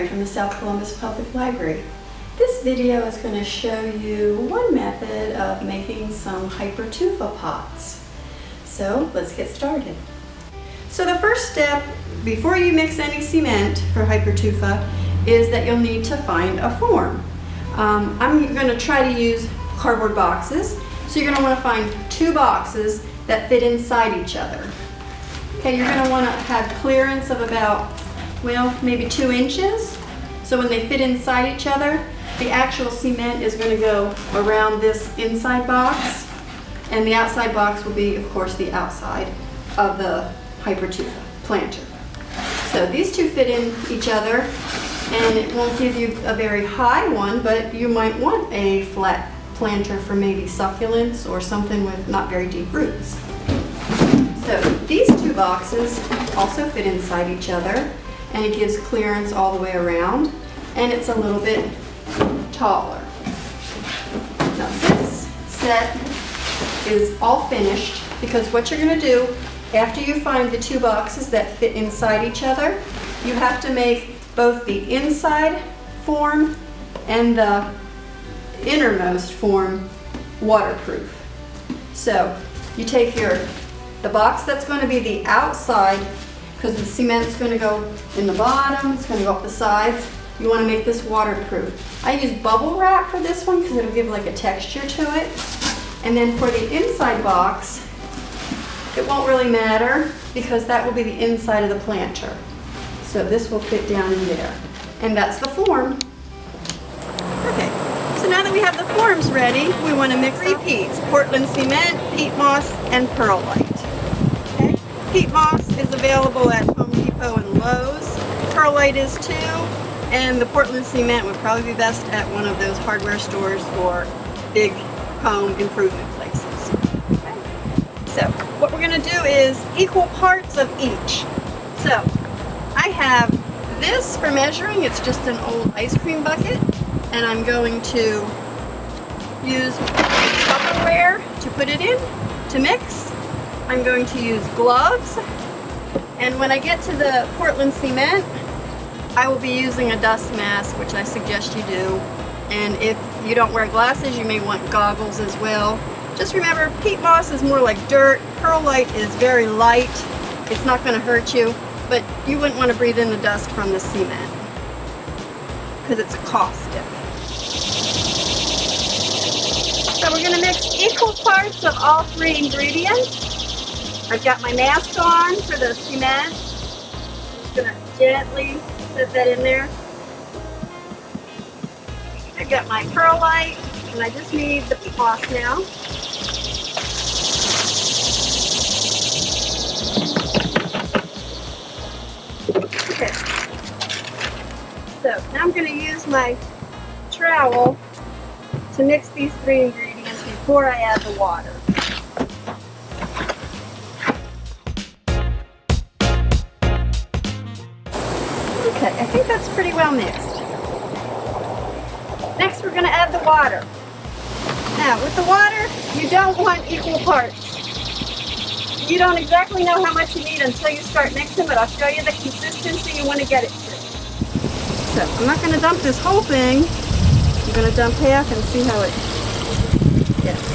From the South Columbus Public Library. This video is going to show you one method of making some Hypertufa pots. So let's get started. So the first step before you mix any cement for Hypertufa is that you'll need to find a form. I'm going to try to use cardboard boxes, so you're going to want to find 2 boxes that fit inside each other. Okay, you're going to want to have clearance of about, well, maybe 2 inches. So when they fit inside each other, the actual cement is going to go around this inside box, and the outside box will be, of course, the outside of the Hypertufa planter. So these 2 fit in each other, and it won't give you a very high one, but you might want a flat planter for maybe succulents or something with not very deep roots. So these 2 boxes also fit inside each other, and it gives clearance all the way around, and it's a little bit taller. Now this set is all finished, because what you're going to do after you find the 2 boxes that fit inside each other, you have to make both the inside form and the innermost form waterproof. So you take the box that's going to be the outside, because the cement's going to go in the bottom, it's going to go up the sides. You want to make this waterproof. I use bubble wrap for this one because it'll give like a texture to it. And then for the inside box, it won't really matter because that will be the inside of the planter. So this will fit down in there. And that's the form. Okay, so now that we have the forms ready, we want to mix 3 peats: Portland cement, peat moss, and perlite. Okay? Peat moss is available at Home Depot and Lowe's. Perlite is too, and the Portland cement would probably be best at one of those hardware stores or big home improvement places. Okay. So what we're going to do is equal parts of each. So I have this for measuring. It's just an old ice cream bucket, and I'm going to use Tupperware to put it in to mix. I'm going to use gloves, and when I get to the Portland cement, I will be using a dust mask, which I suggest you do. And if you don't wear glasses, you may want goggles as well. Just remember, peat moss is more like dirt. Perlite is very light. It's not going to hurt you, but you wouldn't want to breathe in the dust from the cement because it's caustic. So we're going to mix equal parts of all 3 ingredients. I've got my mask on for the cement. I'm just going to gently set that in there. I've got my perlite, and I just need the peat moss now. Okay. So now I'm going to use my trowel to mix these 3 ingredients before I add the water. Okay, I think that's pretty well mixed. Next we're going to add the water. Now with the water, you don't want equal parts. You don't exactly know how much you need until you start mixing, but I'll show you the consistency you want to get it to. So I'm not going to dump this whole thing. I'm going to dump half and see how it gets.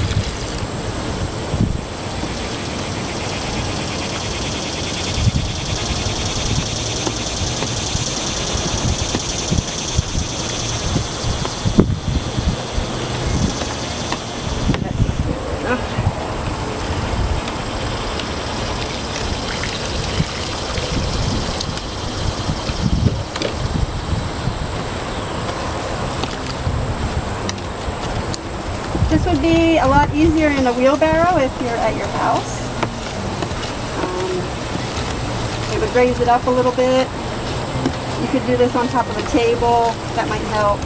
This would be a lot easier in a wheelbarrow if you're at your house. It would raise it up a little bit. You could do this on top of a table. That might help.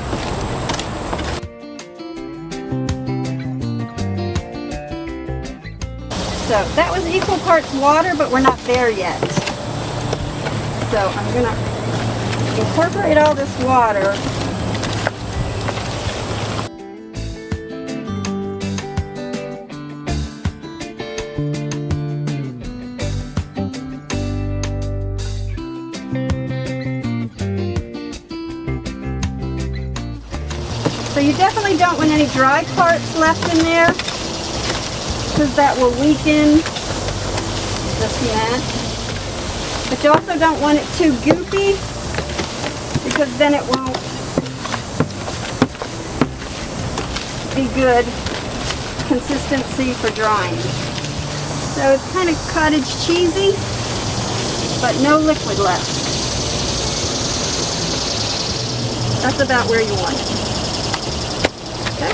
So that was equal parts water, but we're not there yet. So I'm going to incorporate all this water. don't want any dry parts left in there because that will weaken the cement. But you also don't want it too goopy because then it won't be good consistency for drying. So it's kind of cottage cheesy, but no liquid left. That's about where you want it. Okay.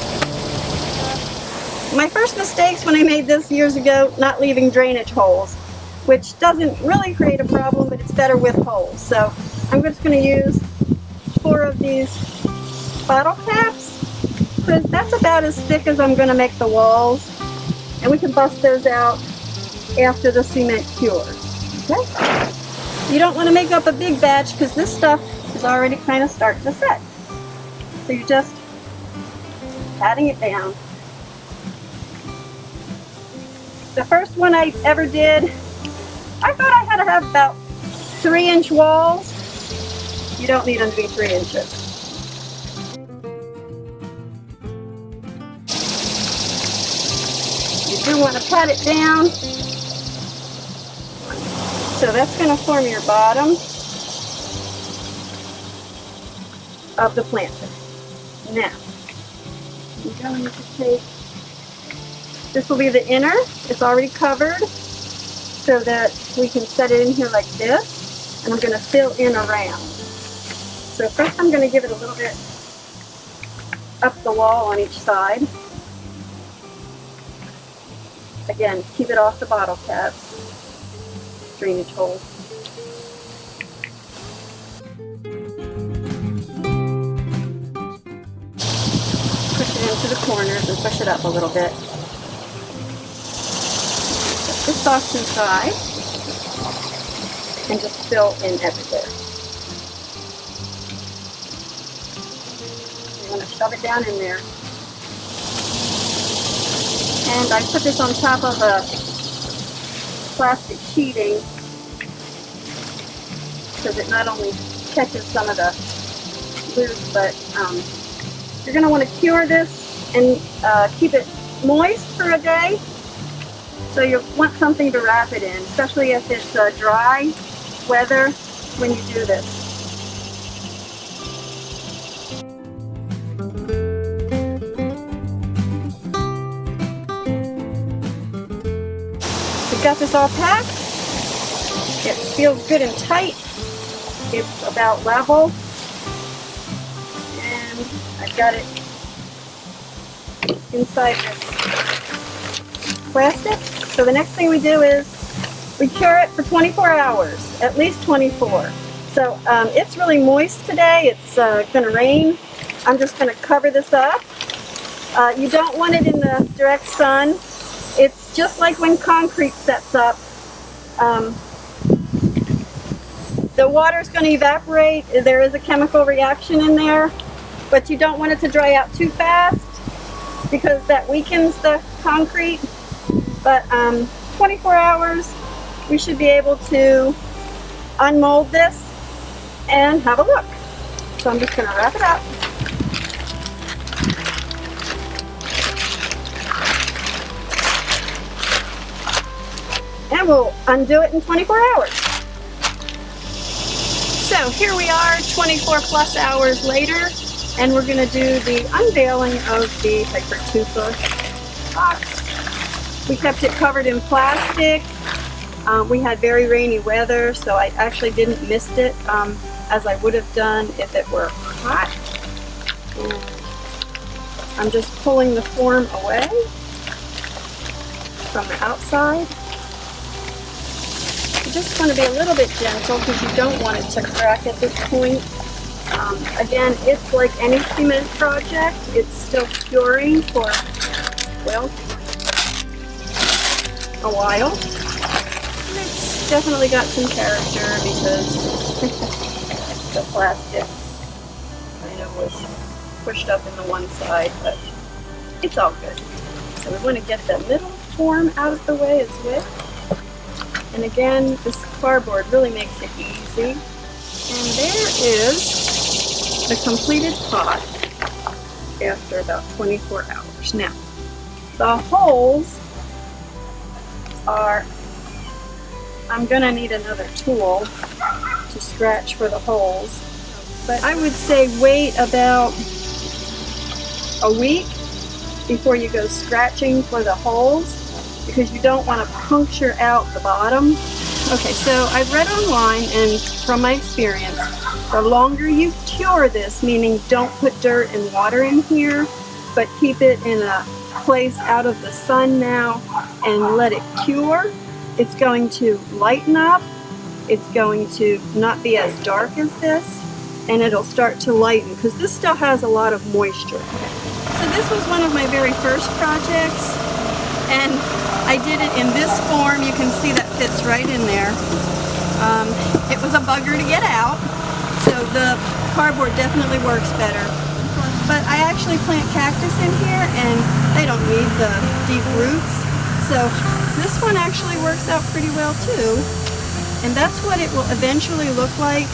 My first mistakes when I made this years ago, not leaving drainage holes, which doesn't really create a problem, but it's better with holes. So I'm just going to use 4 of these bottle caps, because that's about as thick as I'm going to make the walls, and we can bust those out after the cement cures. Okay? You don't want to make up a big batch because this stuff is already kind of starting to set. So you're just patting it down. The first one I ever did, I thought I had to have about 3-inch walls. You don't need them to be 3 inches. You do want to pat it down. So that's going to form your bottom of the planter. Now, I'm going to take, this will be the inner, it's already covered, so that we can set it in here like this, and I'm going to fill in around. So first I'm going to give it a little bit up the wall on each side. Again, keep it off the bottle caps, drainage holes. Push it into the corners and push it up a little bit. Put this box inside and just fill in everywhere. You want to shove it down in there. And I put this on top of a plastic sheeting because it not only catches some of the loose, but you're going to want to cure this and keep it moist for a day. So you want something to wrap it in, especially if it's dry weather when you do this. We've got this all packed. It feels good and tight. It's about level. And I've got it inside this plastic. So the next thing we do is we cure it for 24 hours, at least 24. So it's really moist today. It's going to rain. I'm just going to cover this up. You don't want it in the direct sun. It's just like when concrete sets up. The water's going to evaporate. There is a chemical reaction in there, but you don't want it to dry out too fast because that weakens the concrete. But 24 hours, we should be able to unmold this and have a look. So I'm just going to wrap it up. And we'll undo it in 24 hours. So here we are 24 plus hours later, and we're going to do the unveiling of the Hypertufa box. We kept it covered in plastic. We had very rainy weather, so I actually didn't mist it as I would have done if it were hot. And I'm just pulling the form away from the outside. You just want to be a little bit gentle because you don't want it to crack at this point. Again, it's like any cement project. It's still curing for, well, a while. And it's definitely got some character because the plastic kind of was pushed up in the one side, but it's all good. So we want to get the middle form out of the way as well. And again, this cardboard really makes it easy. And there is the completed pot. after about 24 hours. Now, the holes are, I'm gonna need another tool to scratch for the holes, but I would say wait about a week before you go scratching for the holes, because you don't want to puncture out the bottom. Okay, so I've read online, and from my experience, the longer you cure this, meaning don't put dirt and water in here, but keep it in a place out of the sun now and let it cure, it's going to lighten up, it's going to not be as dark as this, and it'll start to lighten, because this still has a lot of moisture. So this was one of my very first projects, and I did it in this form. You can see that fits right in there. It was a bugger to get out, so the cardboard definitely works better. But I actually plant cactus in here, and they don't need the deep roots, so this one actually works out pretty well too. And that's what it will eventually look like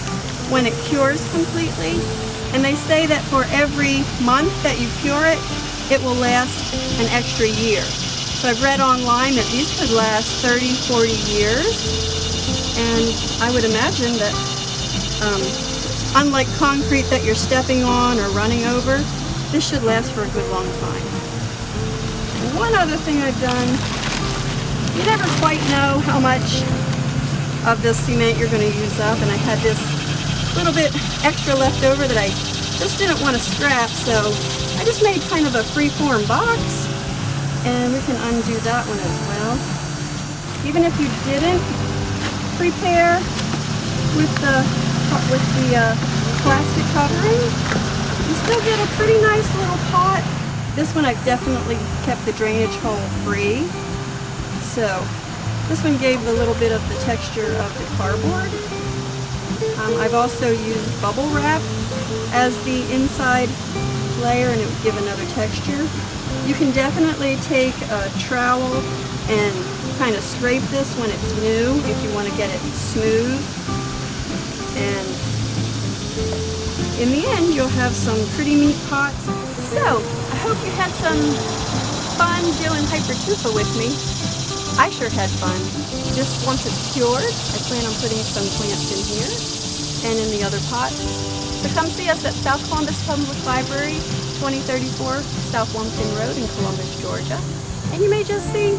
when it cures completely. And they say that for every month that you cure it, it will last an extra year. So I've read online that these could last 30, 40 years. And I would imagine that unlike concrete that you're stepping on or running over, this should last for a good long time. And one other thing I've done, you never quite know how much of this cement you're going to use up, and I had this little bit extra left over that I just didn't want to scrap, so I just made kind of a free-form box, and we can undo that one as well. Even if you didn't prepare with the plastic covering, you still get a pretty nice little pot. This one I've definitely kept the drainage hole free, so this one gave a little bit of the texture of the cardboard. I've also used bubble wrap as the inside layer, and it would give another texture. You can definitely take a trowel and kind of scrape this when it's new if you want to get it smooth. And in the end, you'll have some pretty neat pots. So, I hope you had some fun doing Hypertufa with me. I sure had fun. Just once it's cured, I plan on putting some plants in here and in the other pots. So come see us at South Columbus Public Library, 2034 South Lumpkin Road in Columbus, Georgia. And you may just see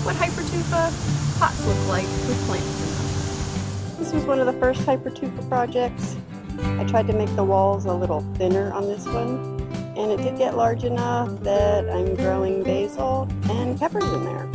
what Hypertufa pots look like with plants in them. This was one of the first Hypertufa projects. I tried to make the walls a little thinner on this one, and it did get large enough that I'm growing basil and peppers in there.